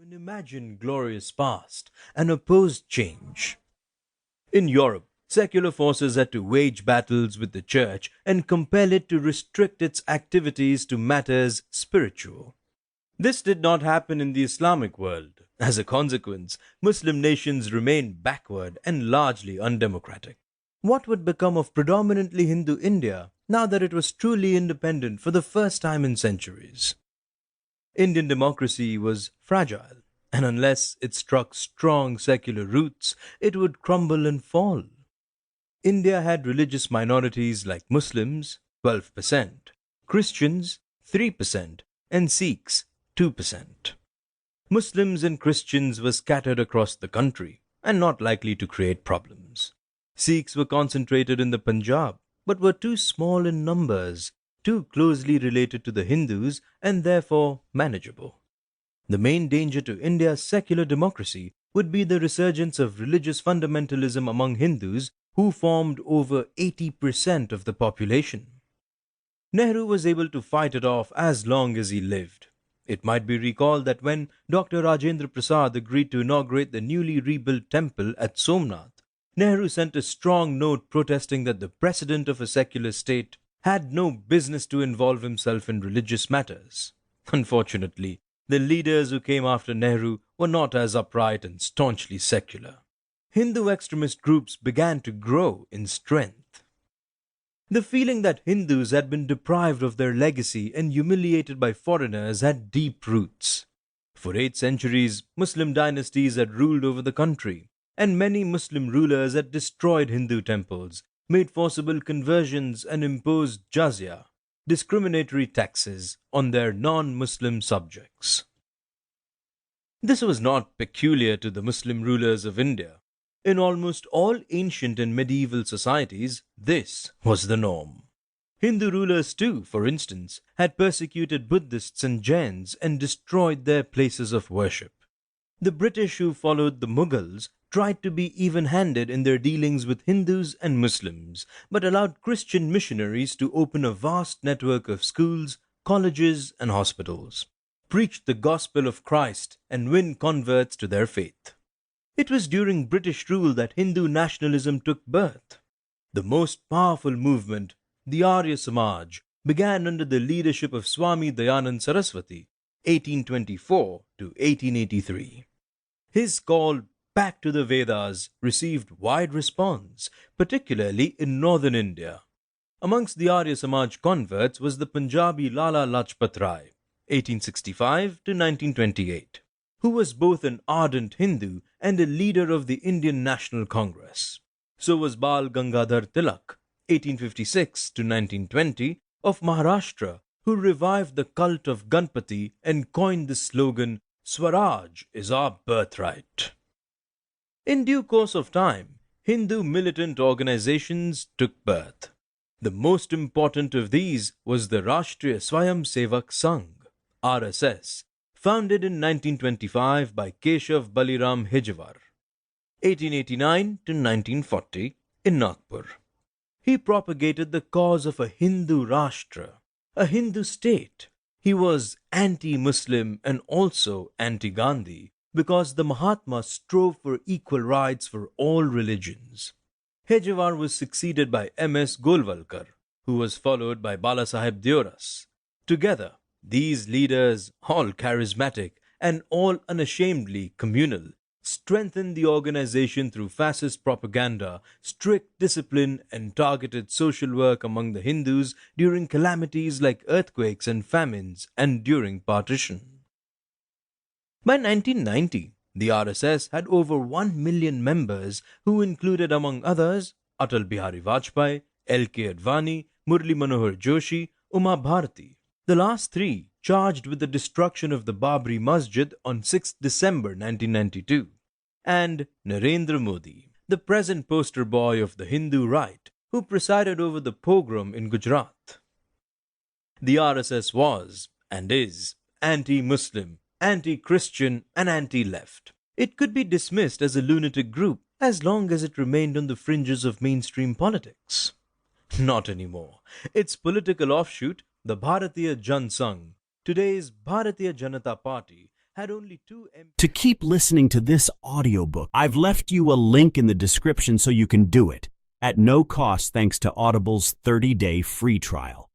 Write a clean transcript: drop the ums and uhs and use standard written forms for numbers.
an imagined glorious past and opposed change. In Europe, secular forces had to wage battles with the church and compel it to restrict its activities to matters spiritual. This did not happen in the Islamic world. As a consequence, Muslim nations remained backward and largely undemocratic. What would become of predominantly Hindu India now that it was truly independent for the first time in centuries? Indian democracy was fragile, and unless it struck strong secular roots, it would crumble and fall. India had religious minorities like Muslims, 12%, Christians, 3%, and Sikhs, 2%. Muslims and Christians were scattered across the country and not likely to create problems. Sikhs were concentrated in the Punjab, but were too small in numbers, too closely related to the Hindus, and therefore manageable. The main danger to India's secular democracy would be the resurgence of religious fundamentalism among Hindus, who formed over 80% of the population. Nehru was able to fight it off as long as he lived. It might be recalled that when Dr. Rajendra Prasad agreed to inaugurate the newly rebuilt temple at Somnath, Nehru sent a strong note protesting that the president of a secular state had no business to involve himself in religious matters. Unfortunately, the leaders who came after Nehru were not as upright and staunchly secular. Hindu extremist groups began to grow in strength. The feeling that Hindus had been deprived of their legacy and humiliated by foreigners had deep roots. For 8 centuries, Muslim dynasties had ruled over the country, and many Muslim rulers had destroyed Hindu temples, made forcible conversions, and imposed jizya, discriminatory taxes, on their non-Muslim subjects. This was not peculiar to the Muslim rulers of India. In almost all ancient and medieval societies, this was the norm. Hindu rulers too, for instance, had persecuted Buddhists and Jains and destroyed their places of worship. The British, who followed the Mughals, tried to be even-handed in their dealings with Hindus and Muslims, but allowed Christian missionaries to open a vast network of schools, colleges, and hospitals, preach the gospel of Christ, and win converts to their faith. It was during British rule that Hindu nationalism took birth. The most powerful movement, the Arya Samaj, began under the leadership of Swami Dayanand Saraswati, 1824 to 1883. His call back to the Vedas received wide response, particularly in northern India. Amongst the Arya Samaj converts was the Punjabi Lala Lajpat Rai, 1865 to 1928, who was both an ardent Hindu and a leader of the Indian National Congress. So was Bal Gangadhar Tilak, 1856 to 1920, of Maharashtra, who revived the cult of Ganpati and coined the slogan, "Swaraj is our birthright." In due course of time, Hindu militant organizations took birth. The most important of these was the Rashtriya Swayamsevak Sangh, RSS, founded in 1925 by Keshav Baliram Hijewar, 1889 to 1940, in Nagpur. He propagated the cause of a Hindu Rashtra, a Hindu state. He was anti-Muslim and also anti-Gandhi because the Mahatma strove for equal rights for all religions. Hejewar was succeeded by M.S. Golwalkar, who was followed by Balasaheb Deoras. Together, these leaders, all charismatic and all unashamedly communal, strengthened the organization through fascist propaganda, strict discipline, and targeted social work among the Hindus during calamities like earthquakes and famines and during partition. By 1990, the RSS had over 1 million members who included, among others, Atal Bihari Vajpayee, L.K. Advani, Murli Manohar Joshi, Uma Bharati, the last three charged with the destruction of the Babri Masjid on 6 December 1992, and Narendra Modi, the present poster boy of the Hindu right, who presided over the pogrom in Gujarat. The RSS was, and is, anti-Muslim, anti-Christian, and anti-left. It could be dismissed as a lunatic group as long as it remained on the fringes of mainstream politics. Not anymore. Its political offshoot, the Bharatiya Jan Sangh, today's Bharatiya Janata Party, had only two To keep listening to this audiobook, I've left you a link in the description so you can do it at no cost thanks to Audible's 30-day free trial.